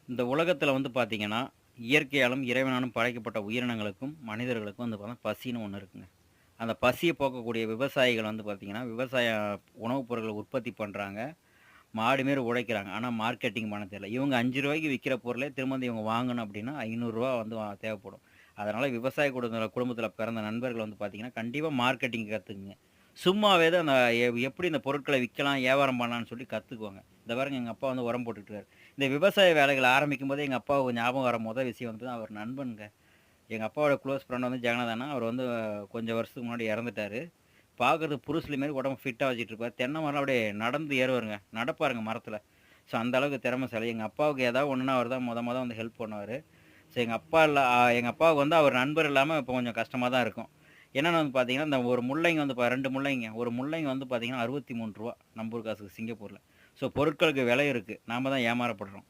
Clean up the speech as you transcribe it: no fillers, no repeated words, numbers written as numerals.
இந்த உலகத்துல வந்து பார்த்தீங்கன்னா, இயற்கையாலும், இறைவனாலும் படைக்கப்பட்ட உயிரினங்களுக்கும், மனிதர்களுக்கும் வந்து பார்த்தா பசின்னு ஒண்ணு இருக்குங்க. அந்த பசிய போக்கக்கூடிய விவசாயிகள் வந்து பார்த்தீங்கன்னா, விவசாய உணவுப் பொருட்கள உற்பத்தி பண்றாங்க. மாடு மாரி உழைக்கிறாங்க. ஆனா மார்க்கெட்டிங் பண்ண தெரியல. இவங்க ரூ. 5க்கு விக்கிற பொருளே திரும்ப வந்து இவங்க வாங்கணும் அப்டின்னா, ரூ. 500 வந்து தேவைப்படும். அதனால விவசாய குடும்பத்தில பிறந்த நண்பர்கள் வந்து பார்த்தீங்கன்னா, கண்டிப்பா மார்க்கெட்டிங் கத்துக்குங்க. சும்மாவே தான் அந்த எப்படி இந்த பொருட்கள விக்கலாம், வியாபாரம் பண்ணலான்னு சொல்லி கத்துக்குவாங்க. இந்த பாருங்க எங்க அப்பா வந்து உரம் போட்டுட்டுருக்காரு. இந்த விவசாய வேலைகள ஆரம்பிக்கும்போதே எங்க அப்பாவுக்கு ஞாபகம் வர விஷயம் வந்து அவர் நண்பன்ங்க. எங்க அப்பாவோட குளோஸ் ஃப்ரெண்ட் வந்து ஜெகநாதன். அவர் வந்து கொஞ்சம் வருஷத்துக்கு முன்னாடி இறந்துட்டாரு. பார்க்கறதுக்கு புருஸ்லி மாரி உடம்ப ஃபிட்டா வச்சுட்டுருப்பாரு. தென்னை மரம்லாம் அப்படியே நடந்து ஏறுவாருங்க. நடப்பாருங்க மரத்துல. ஸோ அந்த அளவுக்கு திறமைசாலி. எங்க அப்பாவுக்கு ஏதாவது ஒண்ணுன்னா அவர் தான் மொத வந்து ஹெல்ப் பண்ணுவாரு. ஸோ எங்க அப்பா இல்ல எங்க அப்பாவுக்கு வந்து அவர் நண்பர் இல்லாம இப்போ கொஞ்சம் கஷ்டமா தான் இருக்கும். என்னன்னு வந்து பார்த்தீங்கன்னா, இந்த ஒரு முள்ளங்கி வந்து 2 முள்ளங்கிங்க. ஒரு முள்ளங்கி வந்து பார்த்தீங்கன்னா ரூ. 63 நம்பூர் காசுக்கு சிங்கப்பூர்ல. ஸோ பொருட்களுக்கு விலை இருக்கு. நாம தான் ஏமாறப்படுறோம்.